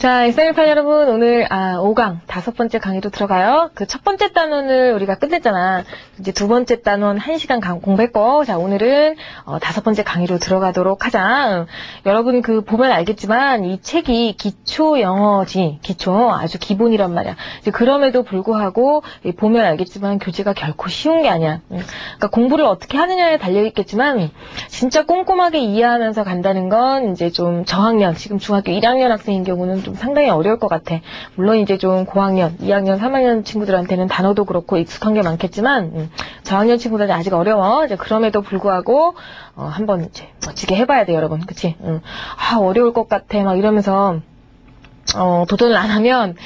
자, 엑셀8 여러분, 오늘 5강 5번째 강의로 들어가요. 그 첫 번째 단원을 우리가 끝냈잖아. 이제 두 번째 단원 1시간 공부했고, 자, 오늘은 5번째 강의로 들어가도록 하자. 여러분 그 보면 알겠지만 이 책이 기초 영어지, 기초 아주 기본이란 말이야. 이제 그럼에도 불구하고 보면 알겠지만 교재가 결코 쉬운 게 아니야. 그러니까 공부를 어떻게 하느냐에 달려 있겠지만 진짜 꼼꼼하게 이해하면서 간다는 건 이제 좀 저학년, 지금 중학교 1학년 학생인 경우는 좀 상당히 어려울 것 같아. 물론 이제 좀 고학년, 2학년, 3학년 친구들한테는 단어도 그렇고 익숙한 게 많겠지만 저학년 친구들은 아직 어려워. 이제 그럼에도 불구하고 한번 이제 멋지게 해봐야 돼, 여러분. 그치? 어려울 것 같아. 막 이러면서 도전을 안 하면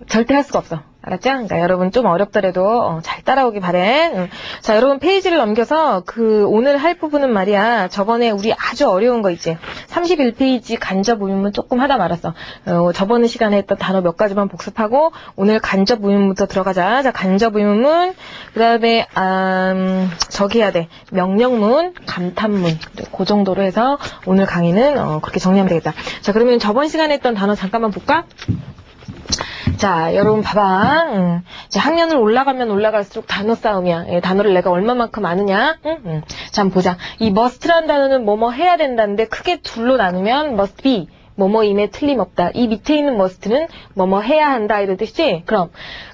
절대 할 수가 없어. 알았죠? 그러니까 여러분 좀 어렵더라도 잘 따라오기 바래. 자, 여러분 페이지를 넘겨서 그 오늘 할 부분은 말이야. 저번에 우리 아주 어려운 거 있지. 31페이지 간접 의문문 조금 하다 말았어. 저번 시간에 했던 단어 몇 가지만 복습하고 오늘 간접 의문문부터 들어가자. 자, 간접 의문문, 그 다음에 저기 해야 돼. 명령문, 감탄문. 그 정도로 해서 오늘 강의는 그렇게 정리하면 되겠다. 자, 그러면 저번 시간에 했던 단어 잠깐만 볼까? 자, 여러분 봐봐. 이제 학년을 올라가면 올라갈수록 단어 싸움이야. 단어를 내가 얼마만큼 아느냐? 자, 한번 보자. 이 must라는 단어는 뭐뭐 해야 된다는데 크게 둘로 나누면 must be, 뭐뭐임에 틀림없다. 이 밑에 있는 must는 뭐뭐 해야 한다 이런 뜻이지? 그럼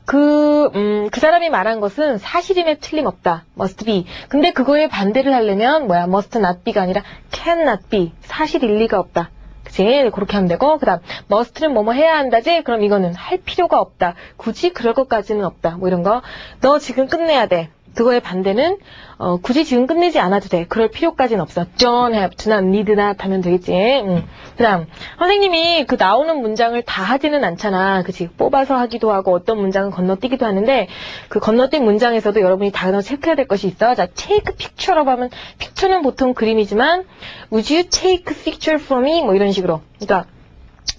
그 사람이 말한 것은 사실임에 틀림없다. must be. 근데 그거에 반대를 하려면 뭐야? must not be가 아니라 can not be. 사실일 리가 없다. 그치? 그렇게 하면 되고, 그 다음 must는 뭐뭐 해야 한다지? 그럼 이거는 할 필요가 없다. 굳이 그럴 것까지는 없다. 뭐 이런 거. 너 지금 끝내야 돼. 그거의 반대는 굳이 지금 끝내지 않아도 돼. 그럴 필요까지는 없어. Don't have to, not need not 하면 되겠지. 그 다음 선생님이 그 나오는 문장을 다 하지는 않잖아. 그치? 뽑아서 하기도 하고 어떤 문장은 건너뛰기도 하는데 그 건너뛴 문장에서도 여러분이 단어 체크해야 될 것이 있어. 자, take picture라고 하면 picture는 보통 그림이지만 would you take a picture for me? 뭐 이런 식으로. 그러니까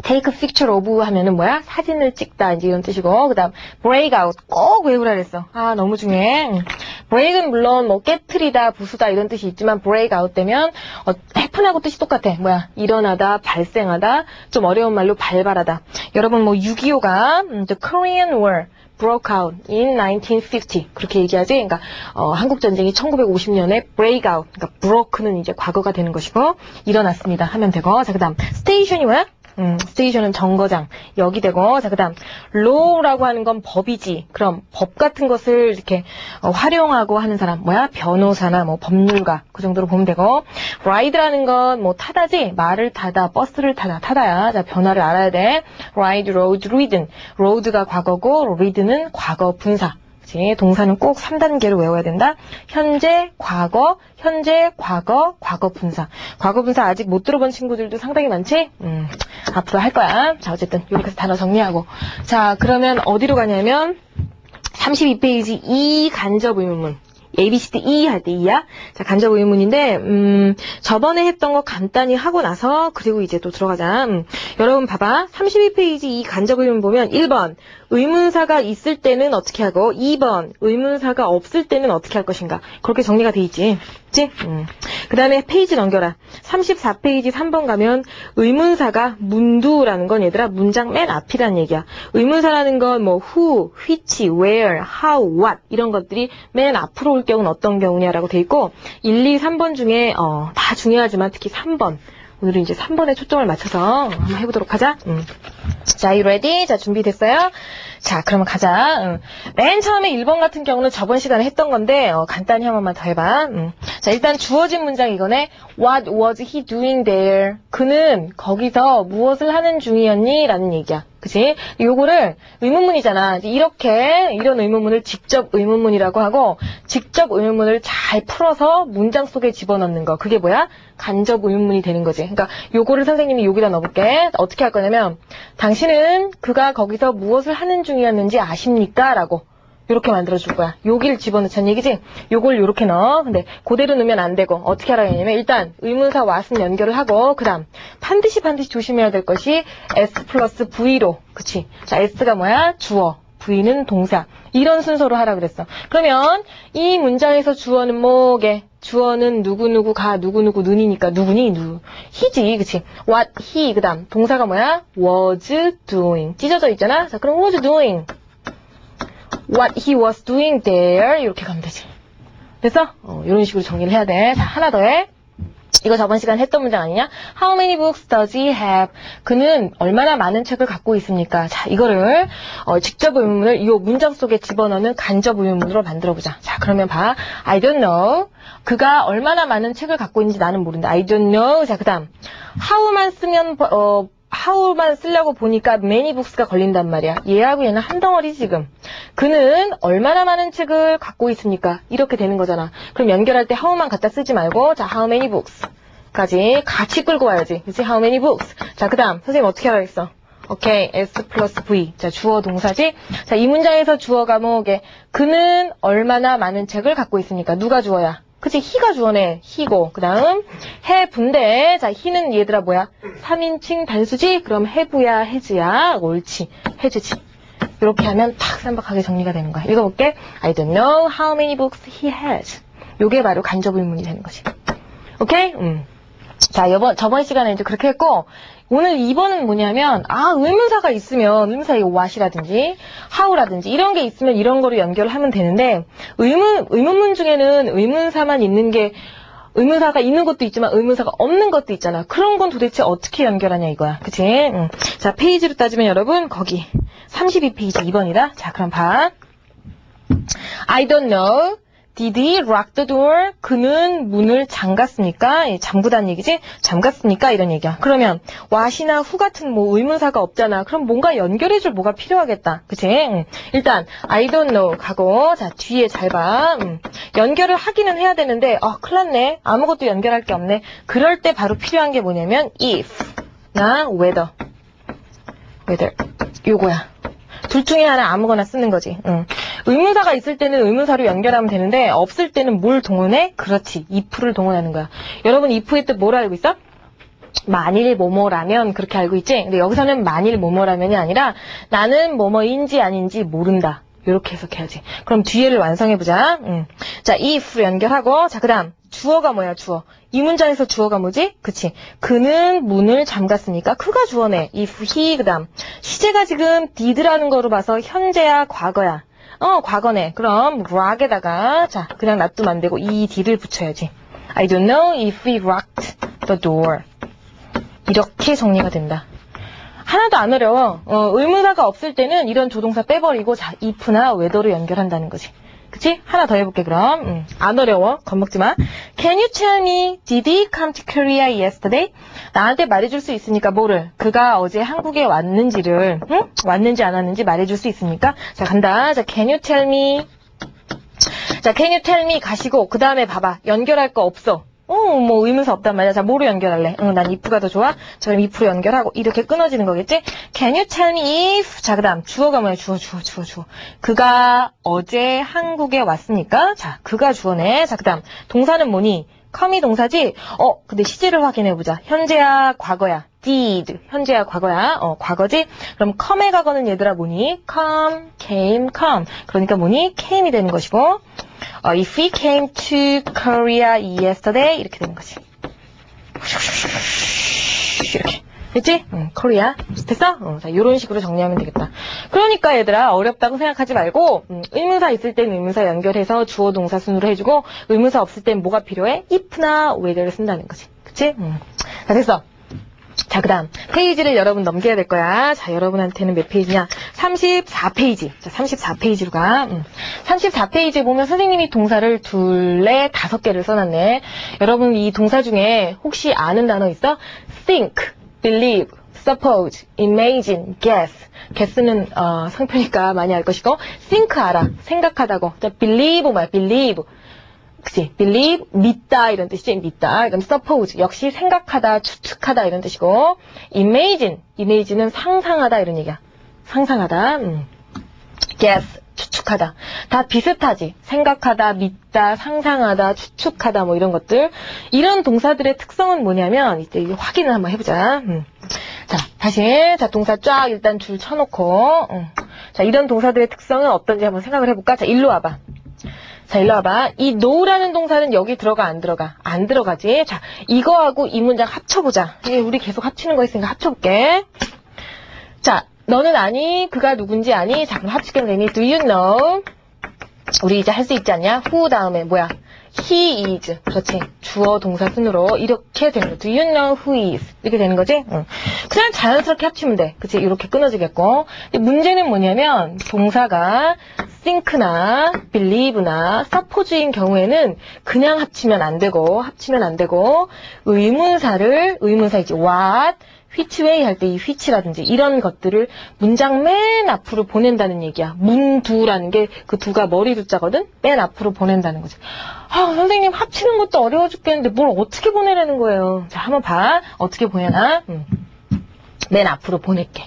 take a picture of 하면은 뭐야? 사진을 찍다 이제 이런 뜻이고, 그 다음 break out 꼭 외우라 그랬어. 너무 중요해. break은 물론 뭐 깨트리다, 부수다 이런 뜻이 있지만 break out 되면 해픈하고 뜻이 똑같아. 뭐야? 일어나다, 발생하다, 좀 어려운 말로 발발하다. 여러분 뭐 6.25가 the Korean War broke out in 1950 그렇게 얘기하지. 그러니까 한국 전쟁이 1950년에 break out, 그러니까 broke는 이제 과거가 되는 것이고 일어났습니다 하면 되고. 자, 그다음 station이 뭐야? 스테이션은 정거장, 여기 되고. 자, 그 다음 law라고 하는 건 법이지. 그럼 법 같은 것을 이렇게 활용하고 하는 사람 뭐야? 변호사나 뭐 법률가, 그 정도로 보면 되고. ride라는 건 뭐 타다지. 말을 타다, 버스를 타다, 타다야. 자, 변화를 알아야 돼. ride, rode, ridden. rode가 과거고 riden은 과거 분사. 동사는 꼭 3단계로 외워야 된다. 현재, 과거, 과거 분사. 과거 분사 아직 못 들어본 친구들도 상당히 많지? 앞으로 할 거야. 자, 어쨌든 이렇게 해서 단어 정리하고. 자, 그러면 어디로 가냐면 32페이지 2 간접 의문문. A, B, C, D, E 할 때 E야. 자, 간접 의문인데, 저번에 했던 거 간단히 하고 나서, 그리고 이제 또 들어가자. 여러분 봐봐. 32페이지 이 간접 의문 보면 1번, 의문사가 있을 때는 어떻게 하고, 2번, 의문사가 없을 때는 어떻게 할 것인가. 그렇게 정리가 돼 있지. 그치? 그 다음에 페이지 넘겨라. 34페이지 3번 가면, 의문사가 문두라는 건 얘들아, 문장 맨 앞이란 얘기야. 의문사라는 건 뭐, who, which, where, how, what, 이런 것들이 맨 앞으로 올 경우는 어떤 경우냐라고 돼 있고, 1, 2, 3번 중에, 다 중요하지만 특히 3번. 오늘은 이제 3번에 초점을 맞춰서 한번 해보도록 하자. 자, you ready? 자, 준비됐어요? 자, 그러면 가자. 맨 처음에 1번 같은 경우는 저번 시간에 했던 건데 간단히 한 번만 더 해봐. 자, 일단 주어진 문장 이거네. What was he doing there? 그는 거기서 무엇을 하는 중이었니? 라는 얘기야. 그치? 요거를 의문문이잖아. 이렇게 이런 의문문을 직접 의문문이라고 하고, 직접 의문문을 잘 풀어서 문장 속에 집어넣는 거. 그게 뭐야? 간접 의문문이 되는 거지. 그러니까 요거를 선생님이 여기다 넣어볼게. 어떻게 할 거냐면, 당신은 그가 거기서 무엇을 하는 중이었는지 아십니까? 라고 요렇게 만들어줄 거야. 여기를 집어넣자는 얘기지? 요걸 요렇게 넣어. 근데 그대로 넣으면 안 되고 어떻게 하라냐면 일단 의문사 what은 연결을 하고, 그 다음 반드시 조심해야 될 것이 S 플러스 V로. 그치? 자, S가 뭐야? 주어. V는 동사. 이런 순서로 하라 그랬어. 그러면 이 문장에서 주어는 뭐게? 주어는 누구누구가 누구누구는이니까 누구니? he지, 그치? what he, 그 다음 동사가 뭐야? was doing. 찢어져 있잖아? 자, 그럼 was doing. what he was doing there. 이렇게 가면 되지. 됐어? 이런 식으로 정리를 해야 돼. 자, 하나 더 해. 이거 저번 시간 했던 문장 아니냐? How many books does he have? 그는 얼마나 많은 책을 갖고 있습니까? 자, 이거를 직접 의문문을 이 문장 속에 집어넣는 간접 의문문으로 만들어보자. 자, 그러면 봐. I don't know. 그가 얼마나 많은 책을 갖고 있는지 나는 모른다. I don't know. 자, 그 다음 how만 쓰면 how만 쓰려고 보니까 many books가 걸린단 말이야. 얘하고 얘는 한 덩어리 지금. 그는 얼마나 많은 책을 갖고 있습니까? 이렇게 되는 거잖아. 그럼 연결할 때 how만 갖다 쓰지 말고 자, how many books 까지 같이 끌고 와야지. 그치? how many books. 자, 그 다음 선생님 어떻게 하라겠어? 오케이. S 플러스 V. 자, 주어 동사지. 자, 이 문장에서 주어가 뭐게? 그는 얼마나 많은 책을 갖고 있습니까? 누가 주어야? 그치? he가 주어네. he고. 그 다음 have인데 자, he는 얘들아 뭐야? 3인칭 단수지? 그럼 have야, has야. 옳지. has지. 이렇게 하면 탁 쌈박하게 정리가 되는 거야. 읽어볼게. I don't know how many books he has. 요게 바로 간접 의문이 되는 거지. 오케이? 자, 저번 시간에 이제 그렇게 했고, 오늘 2번은 뭐냐면, 의문사가 있으면, 의문사의 what이라든지, how라든지, 이런 게 있으면 이런 거로 연결을 하면 되는데, 의문문 중에는 의문사만 있는 게, 의문사가 있는 것도 있지만 의문사가 없는 것도 있잖아. 그런 건 도대체 어떻게 연결하냐 이거야. 그치? 자, 페이지로 따지면 여러분, 거기, 32페이지 2번이다. 자, 그럼 봐. I don't know. Did he lock the door? 그는 문을 잠갔습니까? 잠그다는 얘기지? 잠갔습니까? 이런 얘기야. 그러면 what이나 who 같은 뭐 의문사가 없잖아. 그럼 뭔가 연결해줄 뭐가 필요하겠다. 그치? 일단 I don't know 가고 자 뒤에 잘 봐. 연결을 하기는 해야 되는데 큰일 났네. 아무것도 연결할 게 없네. 그럴 때 바로 필요한 게 뭐냐면 if 나 whether 요거야. 둘 중에 하나 아무거나 쓰는 거지. 의문사가 있을 때는 의문사로 연결하면 되는데 없을 때는 뭘 동원해? 그렇지. if를 동원하는 거야. 여러분 if의 뜻 뭘 알고 있어? 만일 뭐뭐라면 그렇게 알고 있지? 근데 여기서는 만일 뭐뭐라면이 아니라 나는 뭐뭐인지 아닌지 모른다. 이렇게 해석해야지. 그럼 뒤에를 완성해보자. 자, if 연결하고 자, 그 다음 주어가 뭐야? 주어. 이 문장에서 주어가 뭐지? 그치. 그는 문을 잠갔으니까 그가 주어네. if he 그 다음 시제가 지금 did라는 거로 봐서 현재야 과거야. 과거네. 그럼 lock에다가 자 그냥 놔두면 안 되고 이 d를 붙여야지. I don't know if he locked the door. 이렇게 정리가 된다. 하나도 안 어려워. 의문사가 없을 때는 이런 조동사 빼버리고 자 if나 whether로 연결한다는 거지. 그치? 하나 더 해볼게 그럼. 안 어려워. 겁먹지 마. Can you tell me, did he come to Korea yesterday? 나한테 말해줄 수 있으니까 뭐를? 그가 어제 한국에 왔는지를 왔는지 안 왔는지 말해줄 수 있습니까? 자 간다. 자 can you tell me? 자 can you tell me 가시고 그 다음에 봐봐. 연결할 거 없어. 뭐 의문사 없단 말이야. 자 뭐로 연결할래? 난 if가 더 좋아. 저럼 if로 연결하고 이렇게 끊어지는 거겠지? Can you tell me if? 자 그다음 주어가 뭐야? 주어. 그가 어제 한국에 왔습니까? 자 그가 주어네. 자 그다음 동사는 뭐니? come이 동사지? 근데 시제를 확인해보자. 현재야 과거야. did 현재야 과거야. 과거지? 그럼 come의 과거는 얘들아 뭐니? came. 그러니까 뭐니? came이 되는 것이고 if he came to Korea yesterday 이렇게 되는 거지. 이렇게 됐지? Korea 됐어? 자 이런 식으로 정리하면 되겠다. 그러니까 얘들아 어렵다고 생각하지 말고 의문사 있을 땐 의문사 연결해서 주어 동사 순으로 해주고 의문사 없을 땐 뭐가 필요해? if나 whether를 쓴다는 거지. 그치? 자 됐어. 자, 그 다음 페이지를 여러분 넘겨야 될 거야. 자, 여러분한테는 몇 페이지냐? 34페이지. 자, 34페이지로 가. 34페이지에 보면 선생님이 동사를 2, 4, 5개를 써놨네. 여러분 이 동사 중에 혹시 아는 단어 있어? think, believe, suppose, imagine, guess. guess는 상표니까 많이 알 것이고 think 알아. 생각하다고. 자, believe 뭐야? believe. 그치? believe, 믿다 이런 뜻이지. 믿다. 그럼 suppose 역시 생각하다, 추측하다 이런 뜻이고 imagine는 상상하다 이런 얘기야. 상상하다. guess, 추측하다. 다 비슷하지. 생각하다, 믿다, 상상하다, 추측하다 뭐 이런 것들. 이런 동사들의 특성은 뭐냐면 이제 확인을 한번 해보자. 자, 다시 자 동사 쫙 일단 줄 쳐놓고 자, 이런 동사들의 특성은 어떤지 한번 생각을 해볼까? 자, 일로 와봐. 자, 일로 와봐. 이 know라는 동사는 여기 들어가, 안 들어가? 안 들어가지? 자, 이거하고 이 문장 합쳐보자. 우리 계속 합치는 거 있으니까 합쳐볼게. 자, 너는 아니? 그가 누군지 아니? 자, 그럼 합치게 되니? Do you know? 우리 이제 할 수 있지 않냐? who 다음에 뭐야? he is. 그렇지. 주어 동사 순으로 이렇게 되는 거. Do you know who is? 이렇게 되는 거지? 응. 그냥 자연스럽게 합치면 돼. 그치? 이렇게 끊어지겠고. 근데 문제는 뭐냐면 동사가 think나 believe나 suppose인 경우에는 그냥 합치면 안 되고 의문사 있지. what, which way 할 때 이 which라든지 이런 것들을 문장 맨 앞으로 보낸다는 얘기야. 문두라는 게 그 두가 머리 두자거든? 맨 앞으로 보낸다는 거지. 아, 선생님 합치는 것도 어려워 죽겠는데 뭘 어떻게 보내라는 거예요. 자, 한번 봐. 어떻게 보내나? 맨 앞으로 보낼게.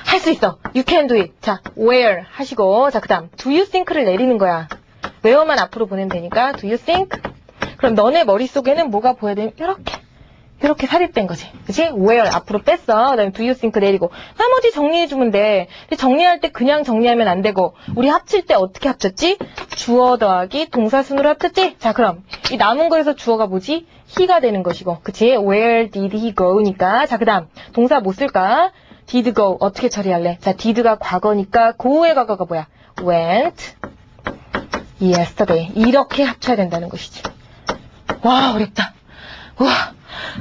할 수 있어. You can do it. 자, where 하시고, 자, 그 다음 do you think를 내리는 거야. where만 앞으로 보내면 되니까 do you think? 그럼 너네 머릿속에는 뭐가 보여야 되면 이렇게 삽입된 거지. 그치? where 앞으로 뺐어. 그 다음에 do you think 내리고. 나머지 정리해주면 돼. 근데 정리할 때 그냥 정리하면 안 되고, 우리 합칠 때 어떻게 합쳤지? 주어 더하기 동사 순으로 합쳤지? 자, 그럼 이 남은 거에서 주어가 뭐지? he가 되는 것이고. 그치? where did he go니까. 자, 그 다음 동사 뭐 쓸까? did go. 어떻게 처리할래? 자, did가 과거니까 go의 과거가 뭐야? went yesterday. 이렇게 합쳐야 된다는 것이지. 와, 어렵다.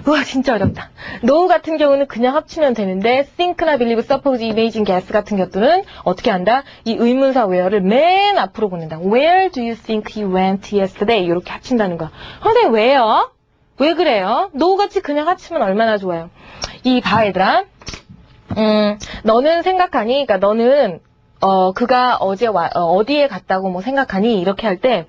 우와, 진짜 어렵다. know 같은 경우는 그냥 합치면 되는데 think나 believe, suppose, imagine, guess 같은 것들은 어떻게 한다? 이 의문사 where를 맨 앞으로 보낸다. Where do you think he went yesterday? 이렇게 합친다는 거야. 근데 왜요? 왜 그래요? know 같이 그냥 합치면 얼마나 좋아요. 이 봐, 얘들아. 너는 생각하니? 그러니까 너는 그가 어제 어디에 갔다고 뭐 생각하니? 이렇게 할 때,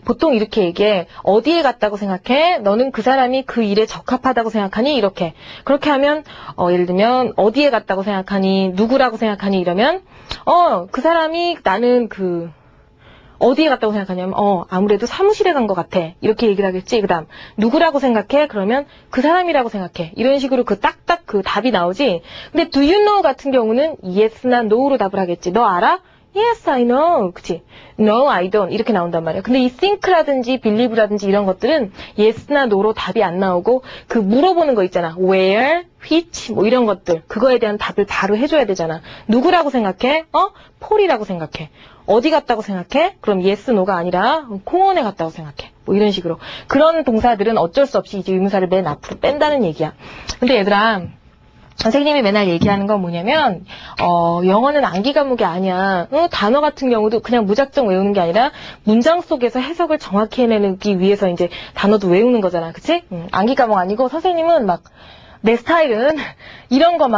보통 이렇게 얘기해. 어디에 갔다고 생각해? 너는 그 사람이 그 일에 적합하다고 생각하니? 이렇게. 그렇게 하면, 예를 들면, 어디에 갔다고 생각하니? 누구라고 생각하니? 이러면, 그 사람이 나는 어디에 갔다고 생각하냐면, 아무래도 사무실에 간 것 같아. 이렇게 얘기를 하겠지. 그 다음, 누구라고 생각해? 그러면 그 사람이라고 생각해. 이런 식으로 딱딱 답이 나오지. 근데 do you know 같은 경우는 yes나 no로 답을 하겠지. 너 알아? Yes, I know. 그치? No, I don't. 이렇게 나온단 말이야. 근데 이 think라든지 believe라든지 이런 것들은 yes나 no로 답이 안 나오고 물어보는 거 있잖아. where, which, 뭐 이런 것들. 그거에 대한 답을 바로 해줘야 되잖아. 누구라고 생각해? 폴이라고 생각해. 어디 갔다고 생각해? 그럼 yes, no가 아니라 공원에 갔다고 생각해. 뭐 이런 식으로. 그런 동사들은 어쩔 수 없이 이제 의문사를 맨 앞으로 뺀다는 얘기야. 근데 얘들아, 선생님이 맨날 얘기하는 건 뭐냐면, 영어는 암기 과목이 아니야. 단어 같은 경우도 그냥 무작정 외우는 게 아니라 문장 속에서 해석을 정확히 해내기 위해서 이제 단어도 외우는 거잖아. 그치? 암기 과목 아니고 선생님은 내 스타일은 이런 거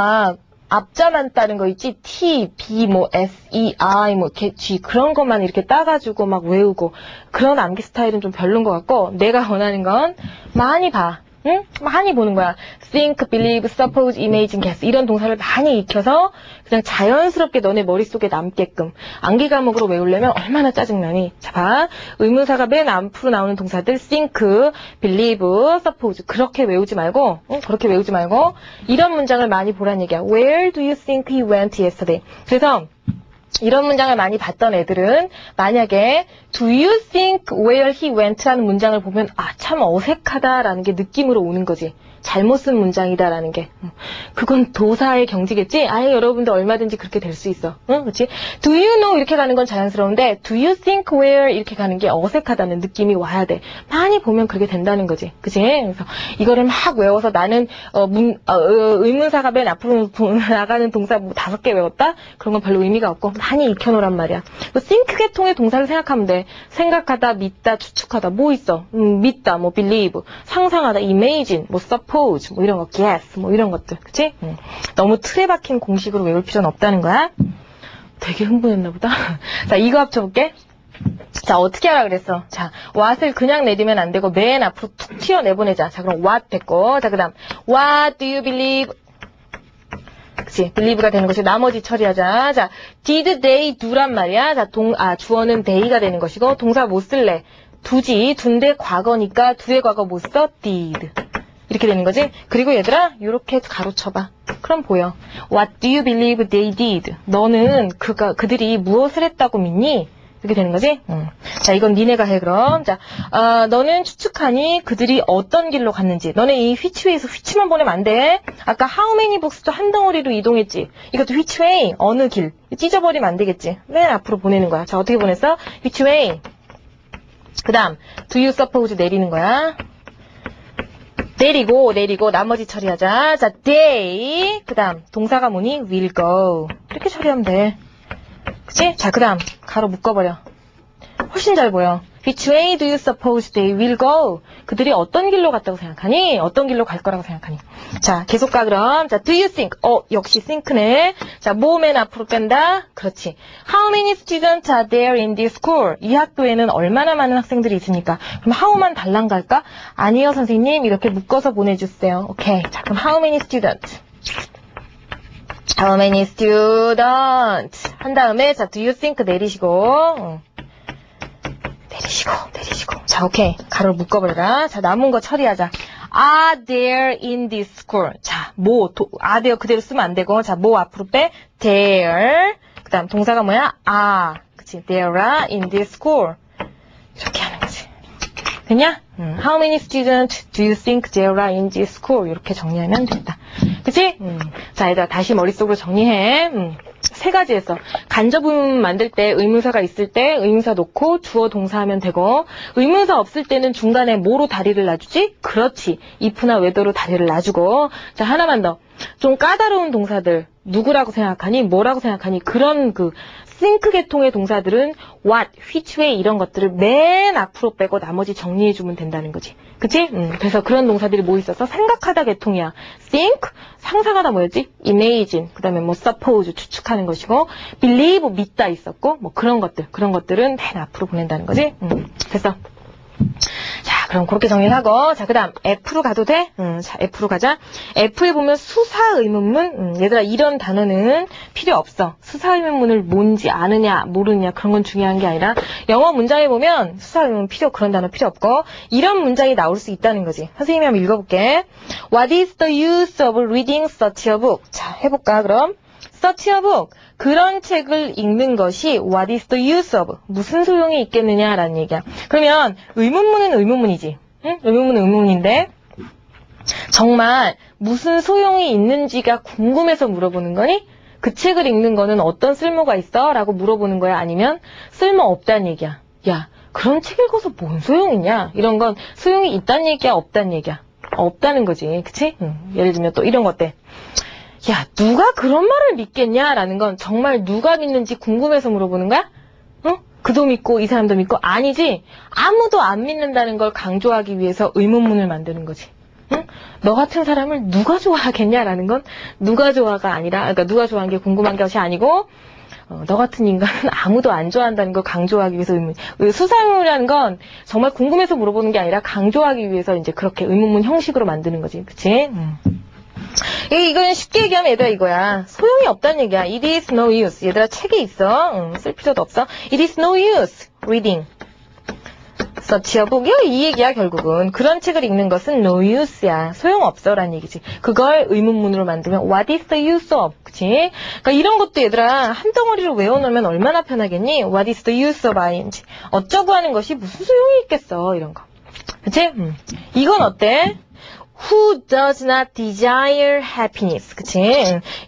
앞자만 따는 거 있지? T, B, S, E, I, G 그런 것만 이렇게 따가지고 외우고 그런 암기 스타일은 좀 별론 것 같고 내가 원하는 건 많이 봐. 응? 많이 보는 거야. think, believe, suppose, imagine, guess 이런 동사를 많이 익혀서 그냥 자연스럽게 너네 머릿속에 남게끔 암기 과목으로 외우려면 얼마나 짜증나니. 자, 봐. 의문사가 맨 앞으로 나오는 동사들 think, believe, suppose 그렇게 외우지 말고 이런 문장을 많이 보란 얘기야. Where do you think he went yesterday? 그래서 이런 문장을 많이 봤던 애들은 만약에 Do you think where he went? 라는 문장을 보면 참 어색하다라는 게 느낌으로 오는 거지. 잘못 쓴 문장이다라는 게. 그건 도사의 경지겠지? 여러분도 얼마든지 그렇게 될 수 있어. 응? 그렇지? Do you know? 이렇게 가는 건 자연스러운데 Do you think where? 이렇게 가는 게 어색하다는 느낌이 와야 돼. 많이 보면 그렇게 된다는 거지. 그치? 그래서 이거를 막 외워서 나는 의문사가 맨 앞으로 나가는 동사 5개 외웠다? 그런 건 별로 의미가 없고 많이 익혀놓으란 말이야. think 계통의 동사를 생각하면 돼. 생각하다, 믿다, 추측하다 뭐 있어? 믿다, believe, 상상하다, imagine, suppose, 이런 거, guess, 이런 것들, 그치? 너무 틀에 박힌 공식으로 외울 필요는 없다는 거야. 되게 흥분했나 보다. 자, 이거 합쳐볼게. 자, 어떻게 하라 그랬어? 자, what을 그냥 내리면 안 되고 맨 앞으로 툭 튀어내보내자. 자, 그럼 what 됐고, 자, 그 다음 what do you believe? 그치, believe가 되는 것이고 나머지 처리하자. 자, did they do란 말이야. 자, 주어는 they가 되는 것이고 동사 못 쓸래. 두지, 둔데 과거니까 두의 과거 못 써? did. 이렇게 되는 거지. 그리고 얘들아 이렇게 가로쳐봐. 그럼 보여. What do you believe they did? 너는 그들이 무엇을 했다고 믿니? 이렇게 되는 거지. 자, 이건 니네가 해 그럼. 자, 너는 추측하니 그들이 어떤 길로 갔는지. 너네 이 which way에서 which만 보내면 안 돼. 아까 how many books도 한 덩어리로 이동했지. 이것도 which way, 어느 길. 찢어버리면 안 되겠지. 맨 앞으로 보내는 거야. 자, 어떻게 보냈어? which way. 그 다음, do you suppose 내리는 거야. 내리고 나머지 처리하자. 자, they. 그 다음 동사가 뭐니? will go. 이렇게 처리하면 돼. 그치? 자, 그 다음 가로 묶어버려. 훨씬 잘 보여. Which way do you suppose they will go? 그들이 어떤 길로 갔다고 생각하니? 어떤 길로 갈 거라고 생각하니? 자, 계속 가 그럼. 자, do you think? 역시 think네. 자, 뭐 맨 앞으로 뺀다? 그렇지. How many students are there in this school? 이 학교에는 얼마나 많은 학생들이 있습니까? 그럼 how만 달랑 갈까? 아니요, 선생님. 이렇게 묶어서 보내주세요. 오케이. 자, 그럼 how many students? How many students? 한 다음에, 자, do you think 내리시고. 내리시고. 자, 오케이. 가로를 묶어버려라. 자, 남은 거 처리하자. Are there in this school? 자, are there 그대로 쓰면 안 되고. 자, 뭐 앞으로 빼? There. 그 다음 동사가 뭐야? are. 그치. There are in this school. 이렇게 하는 거지. 됐냐? How many students do you think there are in this school? 이렇게 정리하면 된다. 그치? 자, 얘들아, 다시 머릿속으로 정리해. 세 가지 했어. 간접 의문 만들 때 의문사가 있을 때 의문사 놓고 주어 동사하면 되고, 의문사 없을 때는 중간에 뭐로 다리를 놔주지? 그렇지. if나 whether로 다리를 놔주고. 자, 하나만 더. 좀 까다로운 동사들 누구라고 생각하니? 뭐라고 생각하니? 그런 think 계통의 동사들은 what, which way 이런 것들을 맨 앞으로 빼고 나머지 정리해주면 된다는 거지. 그치? 그래서 그런 동사들이 뭐 있었어? 생각하다 계통이야. think, 상상하다 뭐였지? imagine, 그 다음에 뭐 suppose, 추측하는 것이고, believe, 믿다 있었고, 뭐 그런 것들은 맨 앞으로 보낸다는 거지. 됐어. 자, 그럼 그렇게 정리를 하고, 자, 그 다음 F로 가도 돼? 자, F로 가자. F에 보면 수사의문문. 얘들아, 이런 단어는 필요 없어. 수사의문문을 뭔지 아느냐 모르느냐 그런 건 중요한 게 아니라, 영어 문장에 보면 수사의문문 그런 단어 필요 없고, 이런 문장이 나올 수 있다는 거지. 선생님이 한번 읽어볼게. What is the use of reading such a book? 자, 해볼까 그럼? such a book. 그런 책을 읽는 것이 what is the use of? 무슨 소용이 있겠느냐라는 얘기야. 그러면 의문문은 의문문이지. 응? 의문문은 의문문인데 정말 무슨 소용이 있는지가 궁금해서 물어보는 거니? 그 책을 읽는 거는 어떤 쓸모가 있어? 라고 물어보는 거야? 아니면 쓸모 없다는 얘기야. 야, 그런 책 읽어서 뭔 소용이냐? 이런 건 소용이 있다는 얘기야? 없다는 얘기야? 없다는 거지. 그치? 예를 들면 또 이런 거 어때? 야, 누가 그런 말을 믿겠냐라는 건 정말 누가 믿는지 궁금해서 물어보는 거야? 응? 그도 믿고 이 사람도 믿고 아니지. 아무도 안 믿는다는 걸 강조하기 위해서 의문문을 만드는 거지. 응? 너 같은 사람을 누가 좋아하겠냐라는 건 누가 좋아가 아니라, 그러니까 누가 좋아하는 게 궁금한 것이 아니고, 너 같은 인간은 아무도 안 좋아한다는 걸 강조하기 위해서 수사의문이라는 건 정말 궁금해서 물어보는 게 아니라 강조하기 위해서 이제 그렇게 의문문 형식으로 만드는 거지. 그치? 이건 쉽게 얘기하면 얘들아 이거야. 소용이 없다는 얘기야. It is no use. 얘들아 책에 있어. 쓸 필요도 없어. It is no use reading such a book. 이 얘기야 결국은. 그런 책을 읽는 것은 no use야. 소용없어 라는 얘기지. 그걸 의문문으로 만들면 what is the use of? 그치? 그러니까 이런 것도 얘들아 한 덩어리로 외워놓으면 얼마나 편하겠니? What is the use of ing? 어쩌고 하는 것이 무슨 소용이 있겠어. 이런 거. 그치? 이건 어때? Who does not desire happiness? 그치?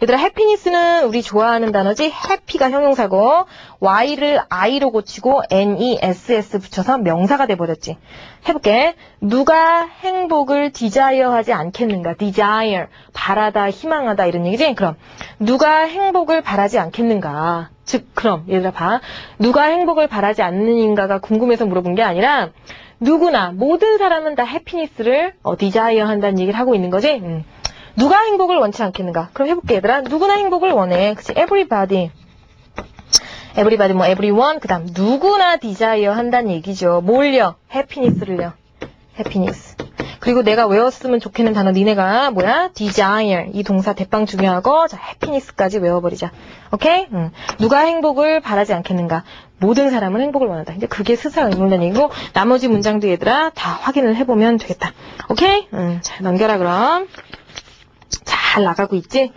얘들아, happiness는 우리 좋아하는 단어지? happy가 형용사고, y를 i로 고치고, ness 붙여서 명사가 돼버렸지. 해볼게. 누가 행복을 desire 하지 않겠는가? desire. 바라다, 희망하다, 이런 얘기지? 그럼, 누가 행복을 바라지 않겠는가? 즉, 그럼, 얘들아, 봐. 누가 행복을 바라지 않는인가가 궁금해서 물어본 게 아니라, 누구나 모든 사람은 다 해피니스를 디자이어 한다는 얘기를 하고 있는 거지. 누가 행복을 원치 않겠는가? 그럼 해볼게 얘들아. 누구나 행복을 원해. 그치? everybody 뭐 everyone 그다음 누구나 디자이어 한다는 얘기죠. 뭘요? 해피니스를요. 해피니스. 그리고 내가 외웠으면 좋겠는 단어 니네가 뭐야? desire 이 동사 대빵 중요하고 자 해피니스까지 외워버리자. 오케이? 누가 행복을 바라지 않겠는가? 모든 사람은 행복을 원한다. 이제 그게 스사의문단 얘기고 나머지 문장도 얘들아 다 확인을 해보면 되겠다. 오케이? 자, 넘겨라 그럼. 잘 나가고 있지?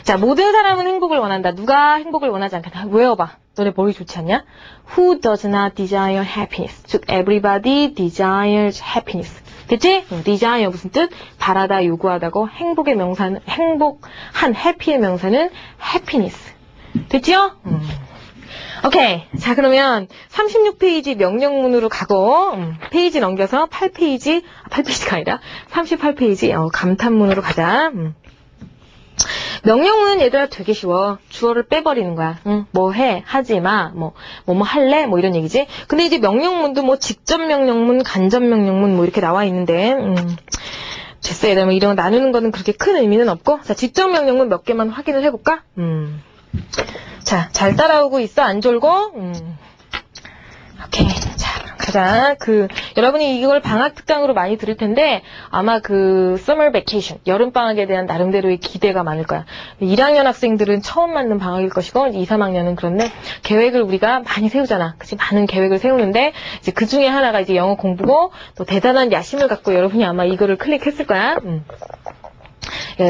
자, 모든 사람은 행복을 원한다. 누가 행복을 원하지 않겠다. 외워봐. 너네 머리 좋지 않냐? Who does not desire happiness? 즉, everybody desires happiness. 됐지? desire 무슨 뜻? 바라다, 요구하다고. 행복의 명사는, 행복한, happy의 명사는 happiness. 됐죠? 오케이. 자, 그러면 36페이지 명령문으로 가고, 페이지 넘겨서 8페이지가 아니라 38페이지, 감탄문으로 가자. 명령문은 얘들아 되게 쉬워. 주어를 빼버리는 거야. 뭐 해, 하지 마, 뭐 할래, 뭐 이런 얘기지. 근데 이제 명령문도 뭐 직접 명령문, 간접 명령문 뭐 이렇게 나와 있는데, 됐어. 얘들아, 뭐 이런 거 나누는 거는 그렇게 큰 의미는 없고, 자, 직접 명령문 몇 개만 확인을 해볼까? 자, 잘 따라오고 있어? 안 졸고? 오케이. 자, 그럼 가자. 여러분이 이걸 방학 특강으로 많이 들을 텐데, 아마 summer vacation, 여름방학에 대한 나름대로의 기대가 많을 거야. 1학년 학생들은 처음 맞는 방학일 것이고, 2, 3학년은 그런데, 계획을 우리가 많이 세우잖아. 그치? 많은 계획을 세우는데, 이제 그 중에 하나가 이제 영어 공부고, 또 대단한 야심을 갖고 여러분이 아마 이거를 클릭했을 거야.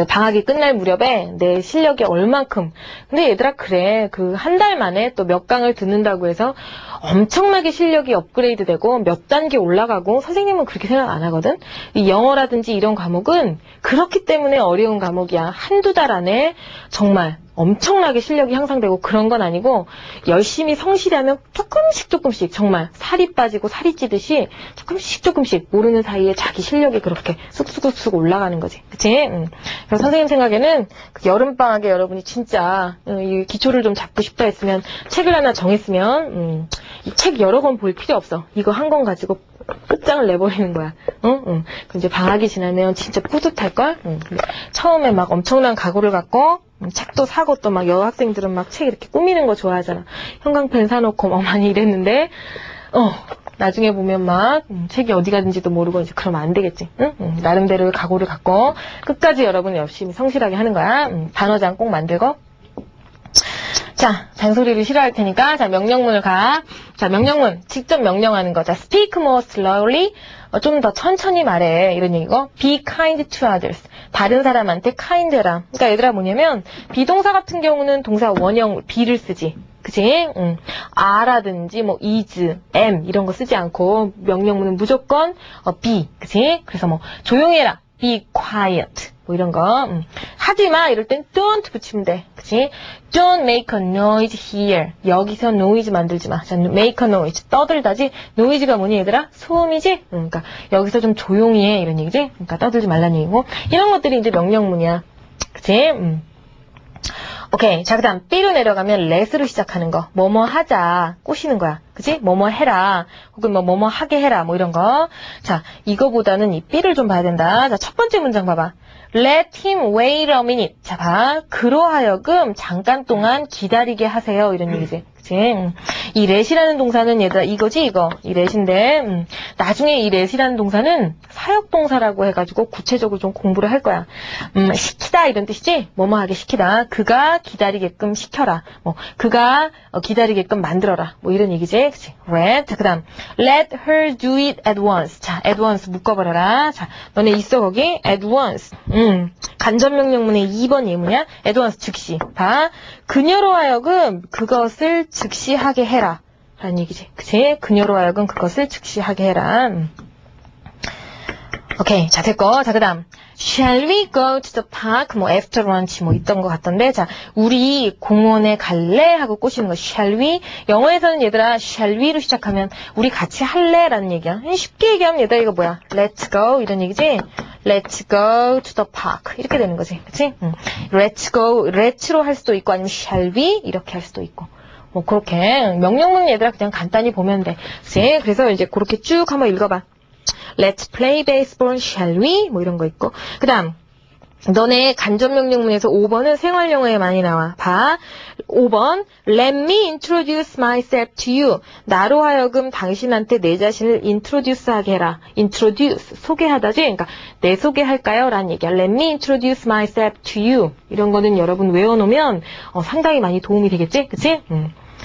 방학이 끝날 무렵에 내 실력이 얼만큼. 근데 얘들아, 그래. 한 달 만에 또 몇 강을 듣는다고 해서 엄청나게 실력이 업그레이드 되고 몇 단계 올라가고 선생님은 그렇게 생각 안 하거든? 이 영어라든지 이런 과목은 그렇기 때문에 어려운 과목이야. 한두 달 안에 정말 엄청나게 실력이 향상되고 그런 건 아니고 열심히 성실히 하면 조금씩 정말 살이 빠지고 살이 찌듯이 조금씩 모르는 사이에 자기 실력이 그렇게 쑥쑥 올라가는 거지. 그치? 그래서 선생님 생각에는 여름방학에 여러분이 진짜 이 기초를 좀 잡고 싶다 했으면 책을 하나 정했으면 이 책 여러 권 볼 필요 없어. 이거 한 권 가지고 끝장을 내버리는 거야. 그럼 이제 방학이 지나면 진짜 뿌듯할걸? 처음에 막 엄청난 각오를 갖고 책도 사고 또 막 여학생들은 막 책 이렇게 꾸미는 거 좋아하잖아. 형광펜 사놓고 막 많이 이랬는데 나중에 보면 막 책이 어디 가든지도 모르고 이제 그러면 안 되겠지. 나름대로의 각오를 갖고 끝까지 여러분이 열심히 성실하게 하는 거야. 단어장 꼭 만들고. 자, 잔소리를 싫어할 테니까 자, 명령문을 가. 자, 명령문 직접 명령하는 거. 자, speak more slowly. 좀 더 천천히 말해. 이런 얘기고. be kind to others. 다른 사람한테 kind 해라. 그러니까 얘들아 뭐냐면 비동사 같은 경우는 동사 원형 be를 쓰지. 그치? a라든지 뭐 is, am 이런 거 쓰지 않고 명령문은 무조건 be. 그치? 그래서 뭐 조용히 해라. be quiet. 뭐 이런 거. 하지 마 이럴 땐 don't 붙이면 돼. 그치? Don't make a noise here. 여기서 noise 만들지 마. 자, make a noise. 떠들다지. noise가 뭐니 얘들아? 소음이지? 그러니까 여기서 좀 조용히 해 이런 얘기지? 그러니까 떠들지 말라는 얘기고. 이런 것들이 이제 명령문이야. 그치? 오케이. 자, 그 다음 B로 내려가면 let으로 시작하는 거. 뭐뭐 하자. 꼬시는 거야. 그치? 뭐뭐 해라. 혹은 뭐뭐 하게 해라. 뭐 이런 거. 자, 이거보다는 이 B를 좀 봐야 된다. 자, 첫 번째 문장 봐봐. Let him wait a minute. 자, 봐. 그로 하여금 잠깐 동안 기다리게 하세요. 이런 얘기지. 그치? 이 let이라는 동사는 얘들아 이거지 이거. 이 let인데 나중에 이 let이라는 동사는 사역동사라고 해가지고 구체적으로 좀 공부를 할 거야. 시키다 이런 뜻이지? 뭐뭐 하게 시키다. 그가 기다리게끔 시켜라. 뭐 그가 기다리게끔 만들어라. 뭐 이런 얘기지. 그치? Let. 자, 그 다음 Let her do it at once. 자, at once 묶어버려라. 자, 너네 있어 거기? At once. 간접명령문의 2번 예문이야. at once 즉시. 봐. 그녀로 하여금 그것을 즉시 하게 해라. 라는 얘기지. 그치? 그녀로 하여금 그것을 즉시 하게 해라. 오케이. 자, 됐고. 자, 그 다음. Shall we go to the park? 뭐, after lunch 뭐 있던 것 같던데. 자, 우리 공원에 갈래? 하고 꼬시는 거. Shall we? 영어에서는 얘들아, shall we로 시작하면 우리 같이 할래? 라는 얘기야. 쉽게 얘기하면 얘들아, 이거 뭐야? Let's go. 이런 얘기지? Let's go to the park. 이렇게 되는 거지. 그치? Let's go. let'로 할 수도 있고, 아니면 shall we? 이렇게 할 수도 있고. 뭐, 그렇게. 명령문 얘들아, 그냥 간단히 보면 돼. 그치? 그래서 이제 그렇게 쭉 한번 읽어봐. Let's play baseball, shall we? 뭐 이런 거 있고. 그 다음, 너네 간접명령문에서 5번은 생활영어에 많이 나와. 봐. 5번, Let me introduce myself to you. 나로 하여금 당신한테 내 자신을 introduce 하게 해라. introduce, 소개하다지? 그러니까 내 소개할까요? 라는 얘기야. Let me introduce myself to you. 이런 거는 여러분 외워놓으면 상당히 많이 도움이 되겠지? 그치?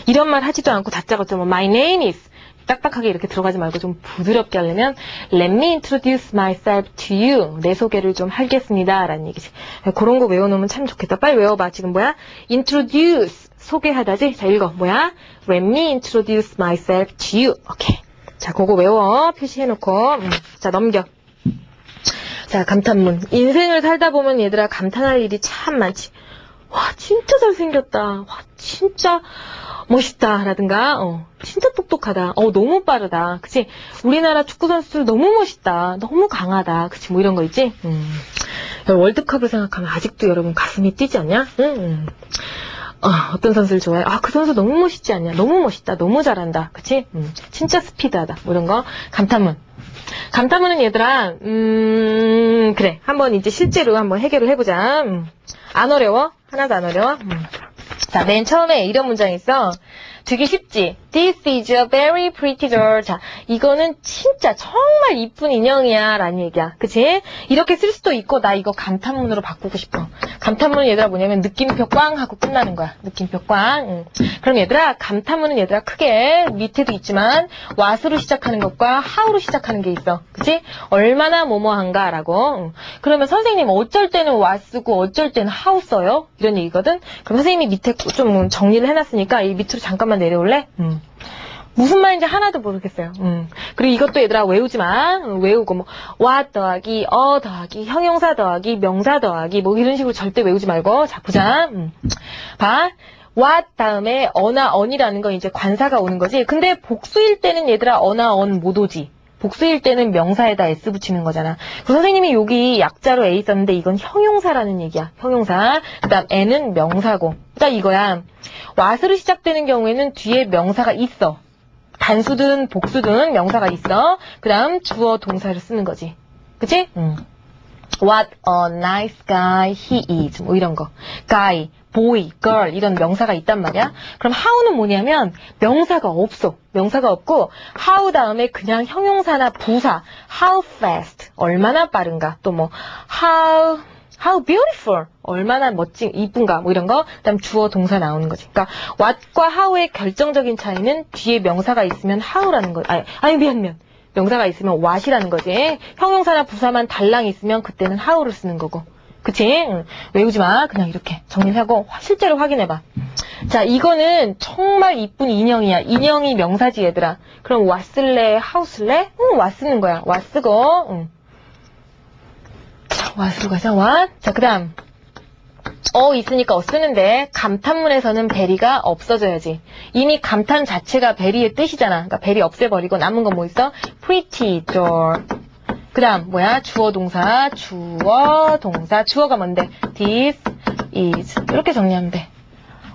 이런 말 하지도 않고 다짜고짜 뭐 my name is 딱딱하게 이렇게 들어가지 말고 좀 부드럽게 하려면 let me introduce myself to you. 내 소개를 좀 하겠습니다. 라는 얘기지. 그런 거 외워놓으면 참 좋겠다. 빨리 외워봐. 지금 뭐야? introduce. 소개하다지? 자, 읽어. 뭐야? let me introduce myself to you. 오케이. 자, 그거 외워. 표시해놓고. 자, 넘겨. 자, 감탄문. 인생을 살다 보면 얘들아 감탄할 일이 참 많지. 와, 진짜 잘생겼다. 와, 진짜 멋있다. 라든가, 진짜 똑똑하다. 너무 빠르다. 그치? 우리나라 축구 선수들 너무 멋있다. 너무 강하다. 그치? 뭐 이런 거 있지? 월드컵을 생각하면 아직도 여러분 가슴이 뛰지 않냐? 어떤 선수를 좋아해? 그 선수 너무 멋있지 않냐? 너무 멋있다. 너무 잘한다. 그치? 진짜 스피드하다. 뭐 이런 거. 감탄문. 감탄문은 얘들아, 그래. 한번 이제 실제로 한번 해결을 해보자. 안 어려워? 하나도 안 어려워? 자, 맨 처음에 이런 문장이 있어. 되게 쉽지? This is a very pretty girl. 자, 이거는 진짜 정말 이쁜 인형이야. 라는 얘기야. 그치? 이렇게 쓸 수도 있고, 나 이거 감탄문으로 바꾸고 싶어. 감탄문은 얘들아 뭐냐면 느낌표 꽝 하고 끝나는 거야. 느낌표 꽝. 그럼 얘들아, 감탄문은 얘들아 크게 밑에도 있지만, what으로 시작하는 것과 how로 시작하는 게 있어. 그치? 얼마나 뭐뭐한가 라고. 그러면 선생님 어쩔 때는 what 쓰고 어쩔 때는 how 써요? 이런 얘기거든? 그럼 선생님이 밑에 좀 정리를 해놨으니까 이 밑으로 잠깐만 내려올래? 무슨 말인지 하나도 모르겠어요. 그리고 이것도 얘들아 외우지 마. 외우고 뭐 what 더하기 더하기 형용사 더하기 명사 더하기 뭐 이런 식으로 절대 외우지 말고. 자, 보자. 봐. what 다음에 어나 on이라는 건 이제 관사가 오는 거지. 근데 복수일 때는 얘들아 어나 on 못 오지. 복수일 때는 명사에다 s 붙이는 거잖아. 그 선생님이 여기 약자로 a 썼는데 이건 형용사라는 얘기야. 형용사. 그 다음 n은 명사고. 그러니까 이거야. what으로 시작되는 경우에는 뒤에 명사가 있어. 단수든 복수든 명사가 있어. 그 다음 주어 동사를 쓰는 거지. 그치? What a nice guy he is. 뭐 이런 거. guy, boy, girl 이런 명사가 있단 말이야. 그럼 how는 뭐냐면 명사가 없어. 명사가 없고 how 다음에 그냥 형용사나 부사. how fast. 얼마나 빠른가. 또 뭐 how beautiful. 얼마나 멋진, 이쁜가. 뭐 이런 거. 그 다음 주어 동사 나오는 거지. 그러니까 what과 how의 결정적인 차이는 뒤에 명사가 있으면 how라는 거. 아니 미안. 명사가 있으면 what이라는 거지. 형용사나 부사만 달랑 있으면 그때는 how를 쓰는 거고. 그치? 외우지 마. 그냥 이렇게 정리하고 실제로 확인해봐. 자, 이거는 정말 이쁜 인형이야. 인형이 명사지 얘들아. 그럼 what 쓸래? how 쓸래? what 쓰는 거야. what 쓰고. 자, what으로 가자. what. 자, 그 다음. 있으니까 쓰는데 감탄문에서는 베리가 없어져야지. 이미 감탄 자체가 베리의 뜻이잖아. 그러니까 베리 없애버리고 남은 건 뭐 있어? pretty girl. 그 다음 뭐야? 주어 동사. 주어가 뭔데? this is. 이렇게 정리하면 돼.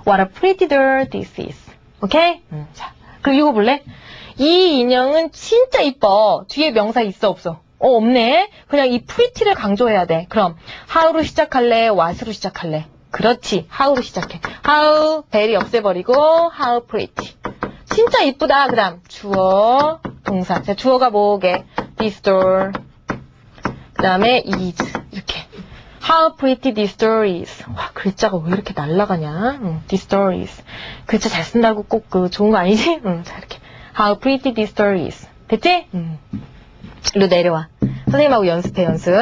What a pretty girl this is. 오케이? 자, 그리고 이거 볼래? 이 인형은 진짜 이뻐. 뒤에 명사 있어 없어? 없네. 그냥 이 pretty를 강조해야 돼. 그럼 how로 시작할래? what으로 시작할래? 그렇지. how로 시작해. how, 베리 없애버리고 how pretty. 진짜 이쁘다. 그 다음 주어, 동사. 자, 주어가 뭐게? this door. 그 다음에 is. 이렇게. How pretty this door is. 와, 글자가 왜 이렇게 날아가냐? this door is. 글자 잘 쓴다고 꼭 좋은 거 아니지? 자, 이렇게. How pretty this door is. 됐지? 일로 내려와. 선생님하고 연습해, 연습.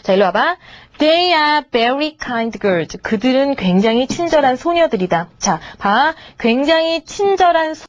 자, 일로 와봐. They are very kind girls. 그들은 굉장히 친절한 소녀들이다. 자, 봐. 굉장히 친절한